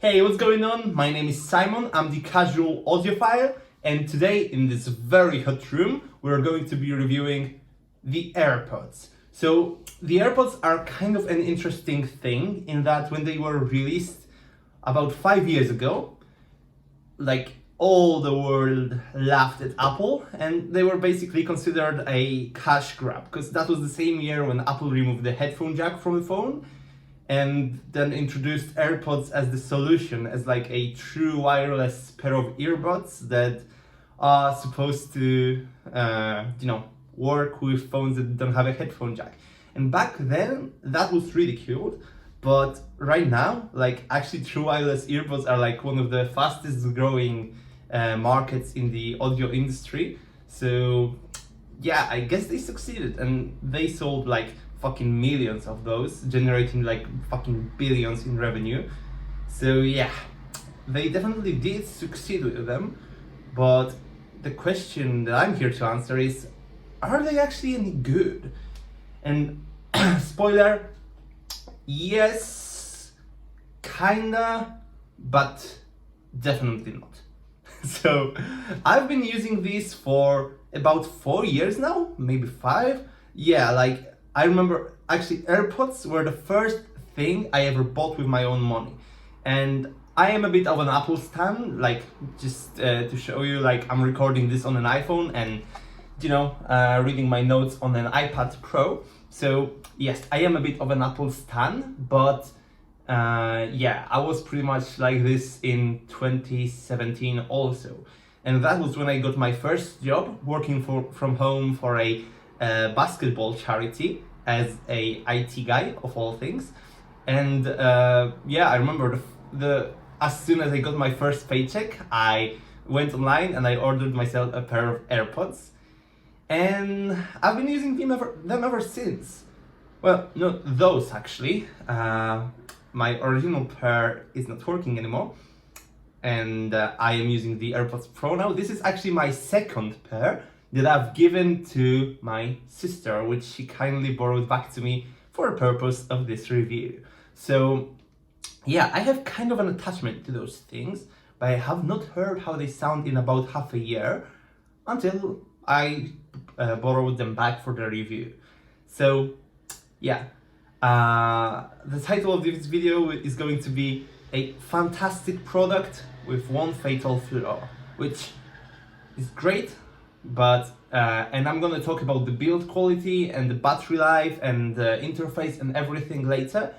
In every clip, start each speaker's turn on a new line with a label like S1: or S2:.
S1: Hey, what's going on? My name is Simon, I'm the casual audiophile, and today in this very hot room, we're going to be reviewing the AirPods. So, the AirPods are kind of an interesting thing in that when they were released about 5 years ago, like all the world laughed at Apple, and they were basically considered a cash grab because that was the same year when Apple removed the headphone jack from the phone and then introduced AirPods as the solution, as like a true wireless pair of earbuds that are supposed to, work with phones that don't have a headphone jack. And back then, that was ridiculed, but right now, like actually true wireless earbuds are like one of the fastest growing markets in the audio industry. So yeah, I guess they succeeded and they sold like fucking millions of those, generating like fucking billions in revenue. So yeah, they definitely did succeed with them, but the question that I'm here to answer is, are they actually any good? And spoiler, yes, kinda, but definitely not. So I've been using these for about 4 years now, maybe 5. Yeah, like I remember actually AirPods were the first thing I ever bought with my own money. And I am a bit of an Apple stan, like just to show you, like I'm recording this on an iPhone and reading my notes on an iPad Pro. So yes, I am a bit of an Apple stan, but yeah, I was pretty much like this in 2017 also. And that was when I got my first job working from home for a basketball charity as a IT guy of all things. And yeah, I remember the as soon as I got my first paycheck, I went online and I ordered myself a pair of AirPods. And I've been using them ever since. Well, no, those actually. My original pair is not working anymore, and I am using the AirPods Pro now. This is actually my second pair that I've given to my sister, which she kindly borrowed back to me for the purpose of this review. So yeah, I have kind of an attachment to those things, but I have not heard how they sound in about half a year until I borrowed them back for the review. So yeah, the title of this video is going to be a fantastic product with one fatal flaw, which is great, but and I'm gonna talk about the build quality and the battery life and the interface and everything later.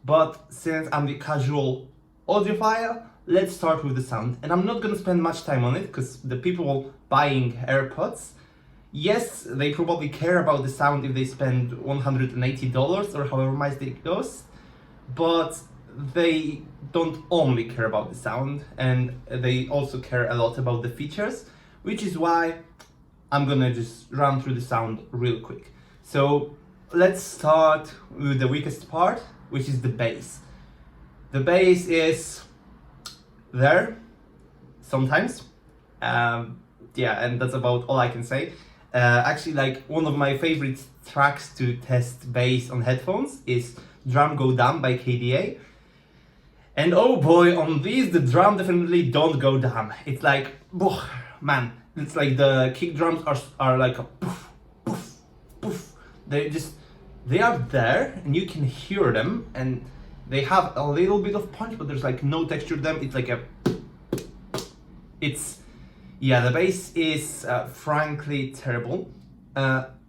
S1: But since I'm the casual audiophile, let's start with the sound. And I'm not gonna spend much time on it because the people buying AirPods, yes, they probably care about the sound if they spend $180 or however much they cost, but they don't only care about the sound, and they also care a lot about the features, which is why I'm gonna just run through the sound real quick. So let's start with the weakest part, which is the bass. The bass is there sometimes. Yeah, and that's about all I can say. Actually, like one of my favorite tracks to test bass on headphones is Drum Go Dumb by KDA. And oh boy, on these the drum definitely don't go dumb. It's like, man, it's like the kick drums are like a poof, poof, poof. They are there and you can hear them, and they have a little bit of punch, but there's like no texture to them. It's like yeah, the bass is frankly terrible.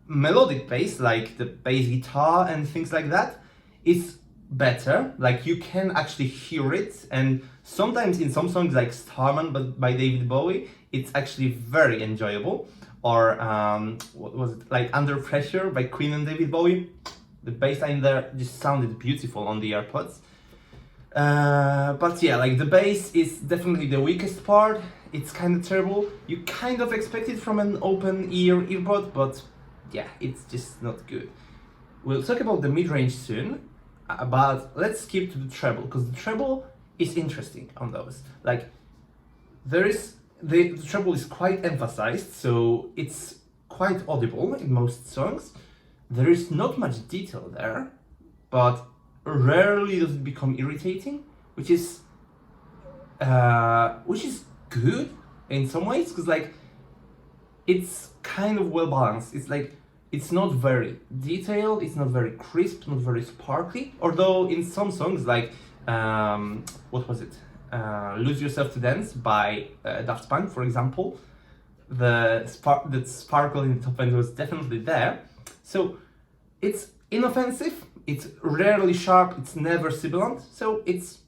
S1: Melodic bass, like the bass guitar and things like that, is better. Like you can actually hear it, and sometimes in some songs like Starman by David Bowie, it's actually very enjoyable. Or what was it, like Under Pressure by Queen and David Bowie. The bass line there just sounded beautiful on the AirPods. But yeah, like the bass is definitely the weakest part. It's kind of terrible. You kind of expect it from an open ear earbud, but yeah, it's just not good. We'll talk about the mid-range soon, but let's skip to the treble, because the treble is interesting on those. Like the treble is quite emphasized, so it's quite audible in most songs. There is not much detail there, but rarely does it become irritating, which is which is good in some ways, because like it's kind of well balanced. It's like it's not very detailed, it's not very crisp, not very sparkly. Although in some songs, like what was it? "Lose Yourself to Dance" by Daft Punk, for example, the sparkle in the top end was definitely there. So it's inoffensive, it's rarely sharp, it's never sibilant, so it's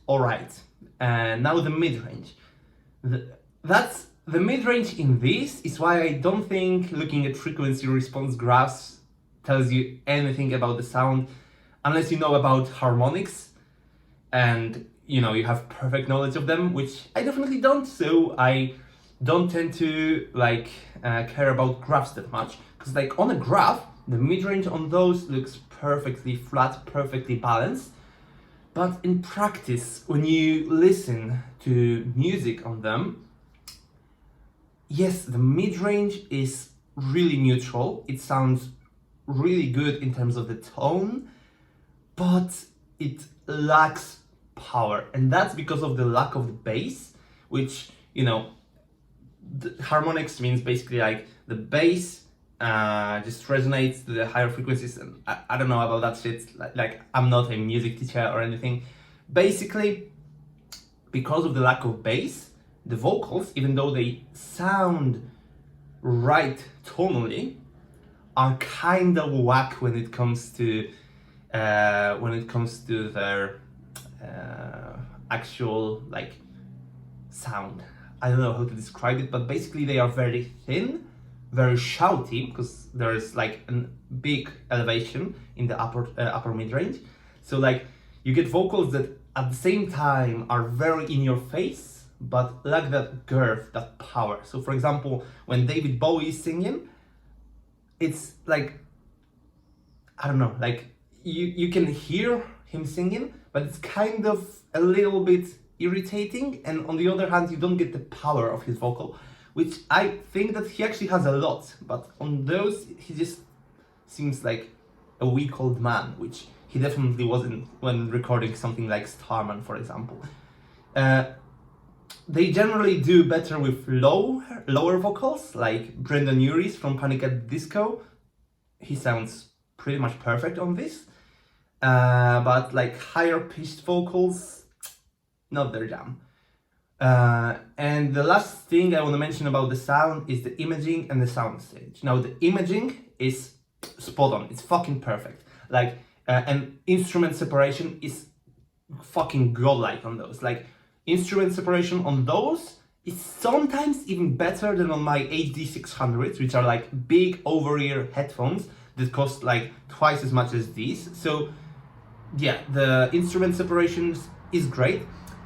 S1: alright. And now the mid-range. That's the mid-range in this is why I don't think looking at frequency response graphs tells you anything about the sound unless you know about harmonics and you have perfect knowledge of them, which I definitely don't, so I don't tend to care about graphs that much, because like on a graph the mid-range on those looks perfectly flat, perfectly balanced. But in practice, when you listen to music on them, yes, the mid-range is really neutral. It sounds really good in terms of the tone, but it lacks power. And that's because of the lack of the bass, which, the harmonics means basically like the bass just resonates to the higher frequencies, and I don't know about that shit, like I'm not a music teacher or anything. Basically, because of the lack of bass, the vocals, even though they sound right tonally, are kind of whack when it comes to their actual sound. I don't know how to describe it, but basically they are very thin, very shouty, because there is like a big elevation in the upper mid range. So like you get vocals that at the same time are very in your face, but lack that girth, that power. So for example, when David Bowie is singing, it's like, I don't know, like you can hear him singing, but it's kind of a little bit irritating, and on the other hand you don't get the power of his vocal, which I think that he actually has a lot, but on those he just seems like a weak old man, which he definitely wasn't when recording something like Starman, for example. They generally do better with lower vocals, like Brendan Urie's from Panic at the Disco. He sounds pretty much perfect on this, but like higher pitched vocals, not their jam. And the last thing I want to mention about the sound is the imaging and the sound stage. Now the imaging is spot on, it's fucking perfect. And instrument separation is fucking godlike on those. Like instrument separation on those is sometimes even better than on my HD 600s, which are like big over-ear headphones that cost like twice as much as these. So yeah, the instrument separation is great.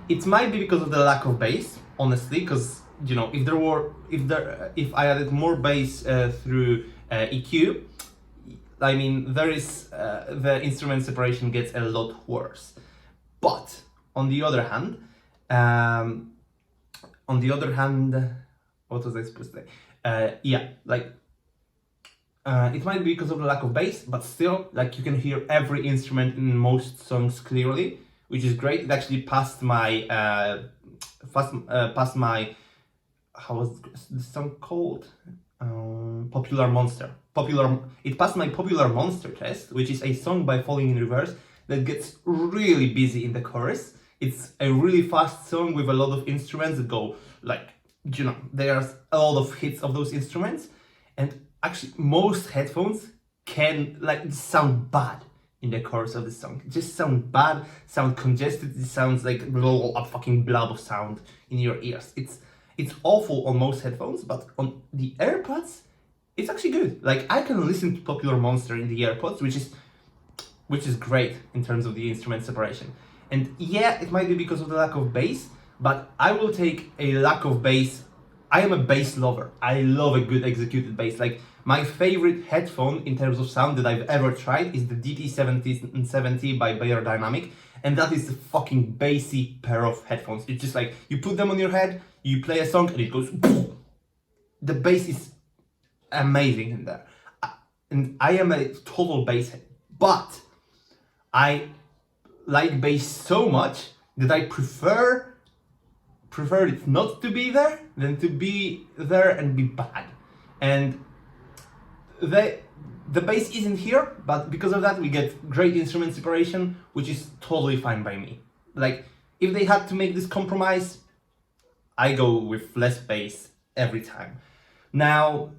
S1: It might be because of the lack of bass, honestly, because if I added more bass through EQ, I mean the instrument separation gets a lot worse. But on the other hand, what was I supposed to say? It might be because of the lack of bass, but still, like you can hear every instrument in most songs clearly, which is great. It actually passed my how was this song called? Popular Monster. It passed my Popular Monster test, which is a song by Falling in Reverse that gets really busy in the chorus. It's a really fast song with a lot of instruments that go there's a lot of hits of those instruments, and actually most headphones can sound bad in the chorus of the song. It just sound bad, sound congested, it sounds like a fucking blob of sound in your ears. It's awful on most headphones, but on the AirPods, it's actually good. Like I can listen to Popular Monster in the AirPods, which is great in terms of the instrument separation. And yeah, it might be because of the lack of bass, but I will take a lack of bass. I am a bass lover. I love a good executed bass. Like my favorite headphone in terms of sound that I've ever tried is the DT70 by Beyerdynamic, and that is a fucking bassy pair of headphones. It's just like you put them on your head, you play a song, and it goes. The bass is amazing in there, and I am a total bass head, but I like bass so much that I prefer prefer it not to be there than to be there and be bad. And the bass isn't here, but because of that we get great instrument separation, which is totally fine by me. Like, if they had to make this compromise, I go with less bass every time. Now,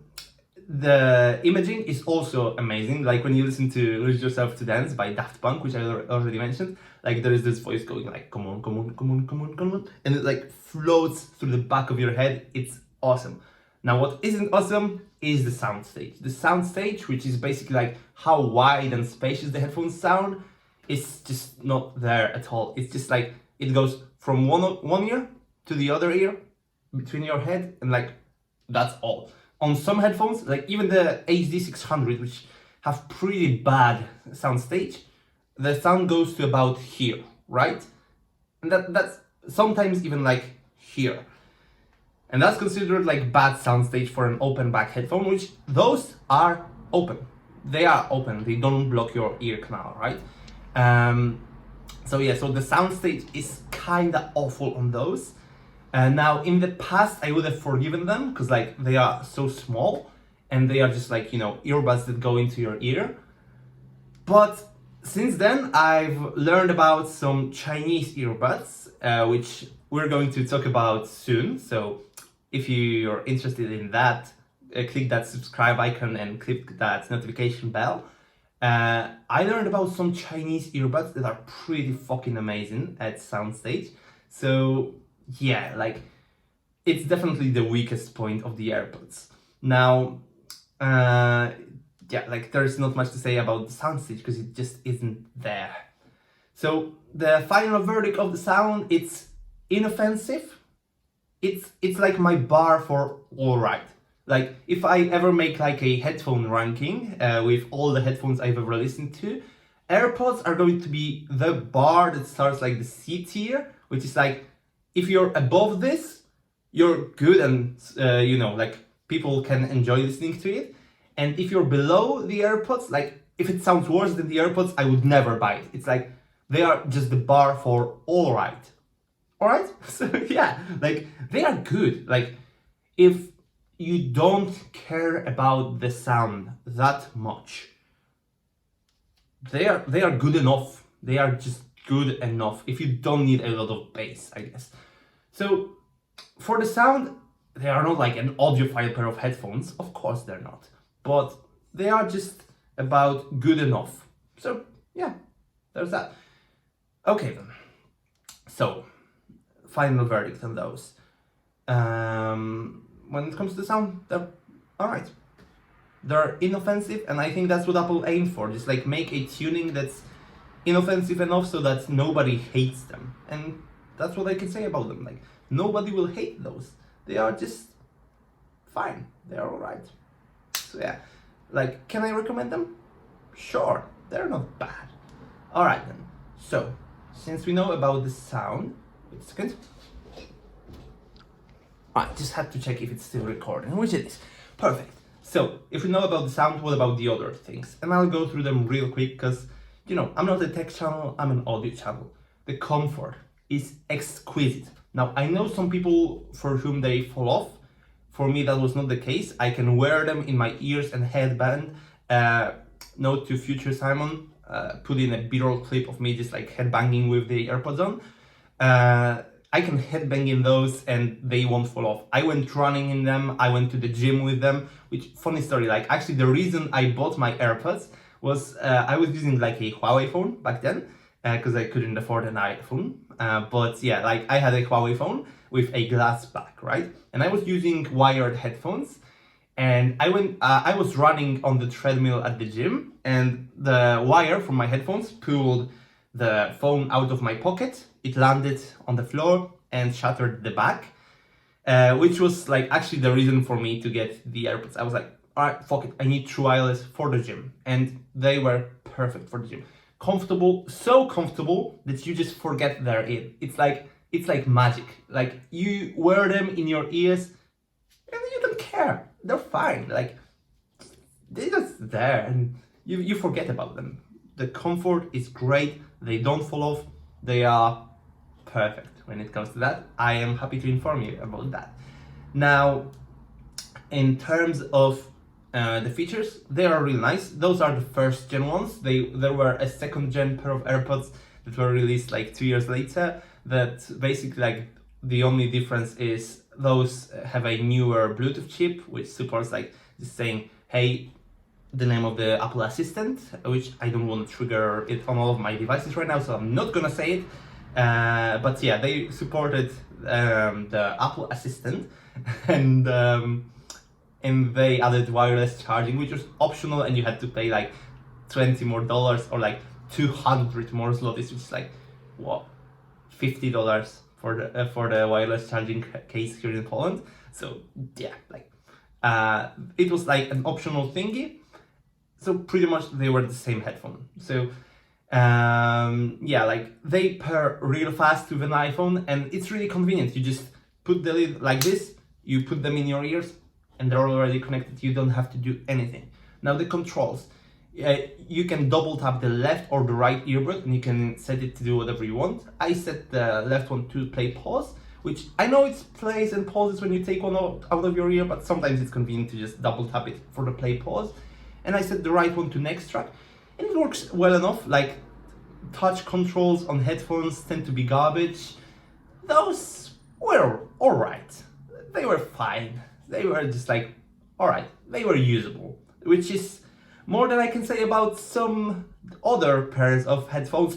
S1: the imaging is also amazing. Like when you listen to Lose Yourself to Dance by Daft Punk, which I already mentioned, like there is this voice going like, come on, come on, come on, come on, come on, and it like floats through the back of your head. It's awesome. Now, what isn't awesome is the soundstage. The soundstage, which is basically like how wide and spacious the headphones sound, is just not there at all. It's just like, it goes from one ear to the other ear, between your head, and like, that's all. On some headphones, like even the HD600, which have pretty bad soundstage, the sound goes to about here, right? And that's sometimes even like here. And that's considered like bad soundstage for an open back headphone, which those are open. They are open, they don't block your ear canal, right? So yeah, so the soundstage is kinda awful on those. Now, in the past, I would have forgiven them because like they are so small and they are just like, you know, earbuds that go into your ear. But since then, I've learned about some Chinese earbuds, which we're going to talk about soon. So if you're interested in that, click that subscribe icon and click that notification bell. I learned about some Chinese earbuds that are pretty fucking amazing at soundstage. So yeah, like it's definitely the weakest point of the AirPods. Now, yeah, like there's not much to say about the soundstage because it just isn't there. So the final verdict of the sound, it's inoffensive. It's like my bar for alright. Like if I ever make like a headphone ranking with all the headphones I've ever listened to, AirPods are going to be the bar that starts like the C tier, which is like, if you're above this, you're good and you know, like people can enjoy listening to it. And if you're below the AirPods, like if it sounds worse than the AirPods, I would never buy it. It's like they are just the bar for alright. Alright? So yeah, like they are good. Like if you don't care about the sound that much, they are good enough. They are just good enough if you don't need a lot of bass, I guess. So for the sound, they are not like an audiophile pair of headphones. Of course they're not. But they are just about good enough. So yeah, there's that. Okay then. So, final verdict on those. When it comes to the sound, they're alright. They're inoffensive, and I think that's what Apple aimed for. Just like make a tuning that's inoffensive enough so that nobody hates them. And that's what I can say about them. Like, nobody will hate those. They are just fine. They are alright. So yeah, like, can I recommend them? Sure, they're not bad. Alright then. So, since we know about the sound, wait a second. I just had to check if it's still recording, which it is. Perfect. So, if we know about the sound, what about the other things? And I'll go through them real quick because, you know, I'm not a tech channel, I'm an audio channel. The comfort is exquisite. Now, I know some people for whom they fall off. For me, that was not the case. I can wear them in my ears and headband. Note to future Simon, put in a B-roll clip of me just like headbanging with the AirPods on. I can headbang in those and they won't fall off. I went running in them, I went to the gym with them, which, funny story, like actually the reason I bought my AirPods was I was using like a Huawei phone back then, because I couldn't afford an iPhone. But yeah, like I had a Huawei phone with a glass back, right? And I was using wired headphones, and I was running on the treadmill at the gym, and the wire from my headphones pulled the phone out of my pocket. It landed on the floor and shattered the back, which was like actually the reason for me to get the AirPods. I was like, all right, fuck it, I need true wireless for the gym, and they were perfect for the gym. Comfortable, so comfortable that you just forget they're in. It's like magic. Like you wear them in your ears and you don't care. They're fine. Like they're just there and you forget about them. The comfort is great. They don't fall off. They are perfect. when it comes to that. I am happy to inform you about that. Now, in terms of the features, they are really nice. Those are the first gen ones. There were a second gen pair of AirPods that were released like 2 years later, that basically like the only difference is those have a newer Bluetooth chip which supports like just saying, hey, the name of the Apple Assistant, which I don't want to trigger it on all of my devices right now, so I'm not gonna say it. But yeah, they supported the Apple Assistant, and they added wireless charging, which was optional, and you had to pay like $20 more or like 200 more zlotys, which is like what, $50 for the wireless charging case here in Poland. So yeah, like it was like an optional thingy. So pretty much they were the same headphone. So yeah, like they pair real fast with an iPhone, and it's really convenient. You just put the lid like this, you put them in your ears, and they're already connected. You don't have to do anything. Now the controls. You can double tap the left or the right earbud and you can set it to do whatever you want. I set the left one to play pause, which I know it plays and pauses when you take one out of your ear, but sometimes it's convenient to just double tap it for the play pause. And I set the right one to next track, and it works well enough. Like touch controls on headphones tend to be garbage. Those were alright. They were fine. They were just like, alright, they were usable, which is more than I can say about some other pairs of headphones.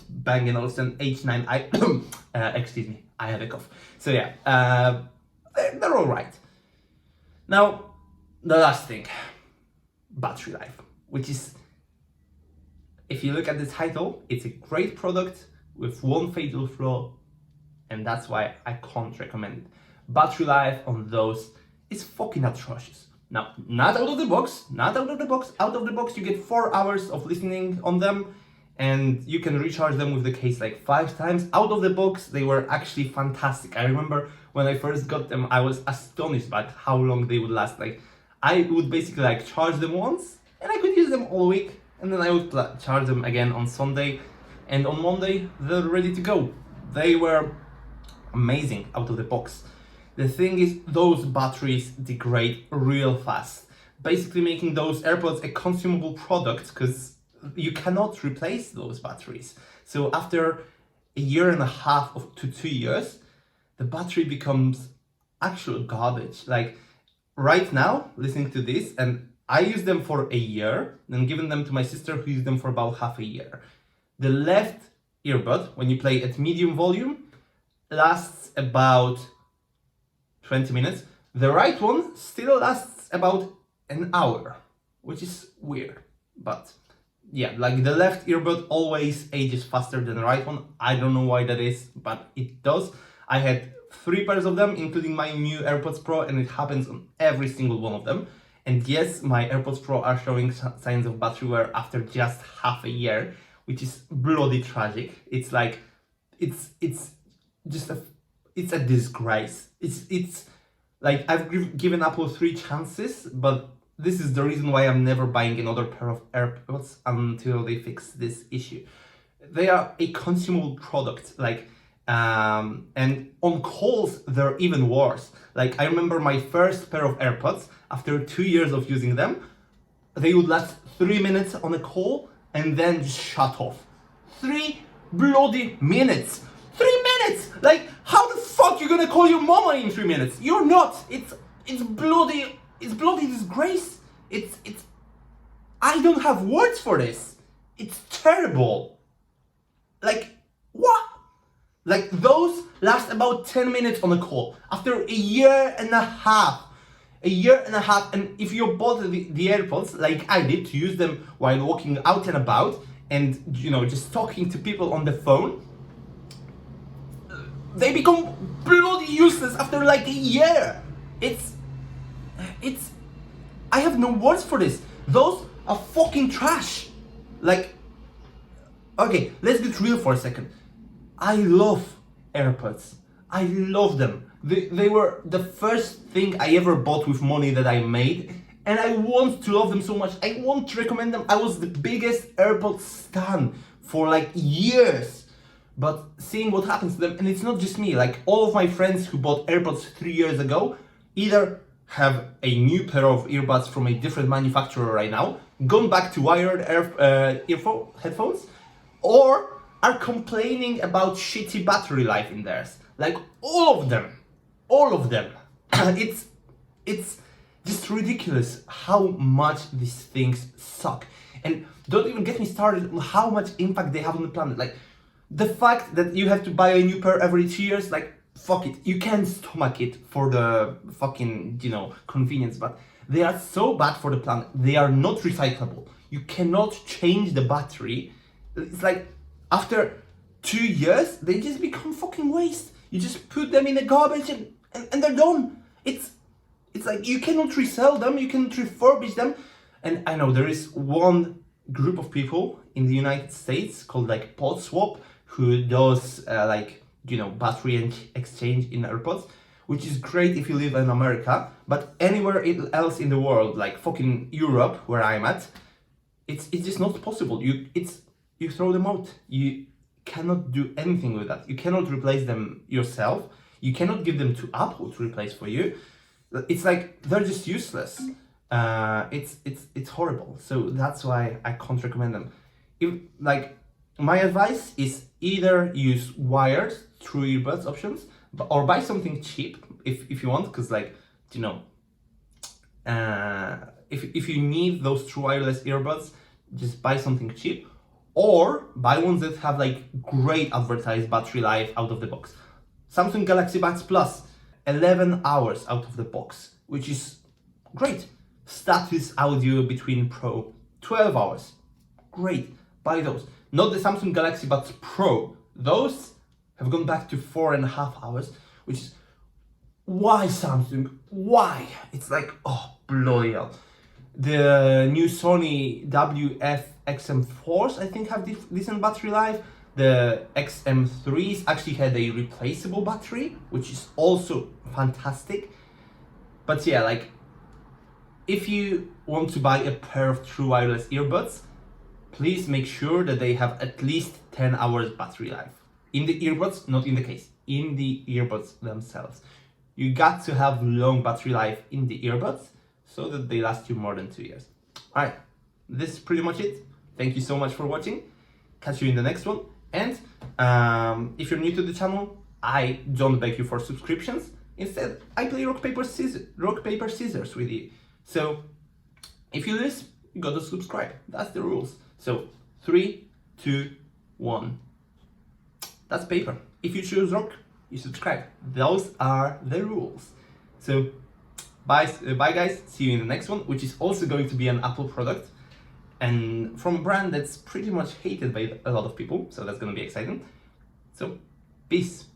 S1: Bang & Olufsen H9i. Excuse me, I have a cough. So yeah, they're alright. Now, the last thing, battery life, which is, if you look at the title, it's a great product with one fatal flaw, and that's why I can't recommend it. Battery life on those is fucking atrocious. Now, not out of the box, out of the box you get 4 hours of listening on them, and you can recharge them with the case like 5 times. Out of the box, they were actually fantastic. I remember when I first got them, I was astonished by how long they would last. Like, I would basically like charge them once, and I could use them all week, and then I would charge them again on Sunday, and on Monday, they're ready to go. They were amazing out of the box. The thing is, those batteries degrade real fast, basically making those AirPods a consumable product because you cannot replace those batteries. So after a year and a half to 2 years, the battery becomes actual garbage. Like right now, listening to this, and I used them for a year, then given them to my sister who used them for about half a year. The left earbud, when you play at medium volume, lasts about 20 minutes. The right one still lasts about an hour, which is weird. But yeah, like the left earbud always ages faster than the right one. I don't know why that is, but it does. I had 3 pairs of them, including my new AirPods Pro, and it happens on every single one of them. And yes, my AirPods Pro are showing signs of battery wear after just half a year, which is bloody tragic. It's like, it's a disgrace. It's like, I've given Apple 3 chances, but this is the reason why I'm never buying another pair of AirPods until they fix this issue. They are a consumable product, like, and on calls, they're even worse. Like, I remember my first pair of AirPods, after 2 years of using them, they would last 3 minutes on a call and then just shut off. 3 bloody minutes! 3 minutes! Like, how the fuck you gonna call your mama in 3 minutes? You're not! It's bloody disgrace. It's I don't have words for this. It's terrible. Like, what? Like, those last about 10 minutes on a call after a year and a half. And if you bought the AirPods like I did to use them while walking out and about and, you know, just talking to people on the phone, they become bloody useless after like a year. It's I have no words for this. Those are fucking trash. Like, okay, let's get real for a second. I love AirPods. I love them. They were the first thing I ever bought with money that I made, and I want to love them so much. I want to recommend them. I was the biggest AirPods stan for like years. but seeing what happens to them, and it's not just me, like all of my friends who bought AirPods 3 years ago either have a new pair of earbuds from a different manufacturer right now, gone back to wired headphones, or are complaining about shitty battery life in theirs. Like all of them. It's just ridiculous how much these things suck. And don't even get me started on how much impact they have on the planet. Like the fact that you have to buy a new pair every 2 years, like fuck it, you can stomach it for the fucking, convenience, but they are so bad for the planet. They are not recyclable. You cannot change the battery. It's like after 2 years, they just become fucking waste. You just put them in the garbage and they're done. It's like you cannot resell them, you cannot refurbish them. And I know there is one group of people in the United States called like PodSwap who does battery exchange in AirPods, which is great if you live in America, but anywhere else in the world, like fucking Europe, where I'm at, it's just not possible. You throw them out. You cannot do anything with that. You cannot replace them yourself. You cannot give them to Apple to replace for you. It's like they're just useless. It's horrible. So that's why I can't recommend them. My advice is either use wired true earbuds options, or buy something cheap if you want, because if you need those true wireless earbuds, just buy something cheap, or buy ones that have like great advertised battery life out of the box. Samsung Galaxy Buds Plus, 11 hours out of the box, which is great. Status audio between Pro, 12 hours. Great, buy those. Not the Samsung Galaxy Buds Pro. Those have gone back to 4.5 hours, which is, why Samsung? Why? It's like, oh, bloody hell. The new Sony WF-XM4s, I think, have decent battery life. The XM3s actually had a replaceable battery, which is also fantastic. But yeah, like, if you want to buy a pair of true wireless earbuds, please make sure that they have at least 10 hours battery life. In the earbuds, not in the case, in the earbuds themselves. You got to have long battery life in the earbuds so that they last you more than 2 years. Alright, this is pretty much it. Thank you so much for watching. Catch you in the next one. And if you're new to the channel, I don't beg you for subscriptions. Instead, I play rock, paper, scissors with you. So if you lose, you gotta subscribe. That's the rules. So 3, 2, 1. That's paper. If you choose rock, you subscribe. Those are the rules. So bye guys. See you in the next one, which is also going to be an Apple product, and from a brand that's pretty much hated by a lot of people. So that's gonna be exciting. So peace.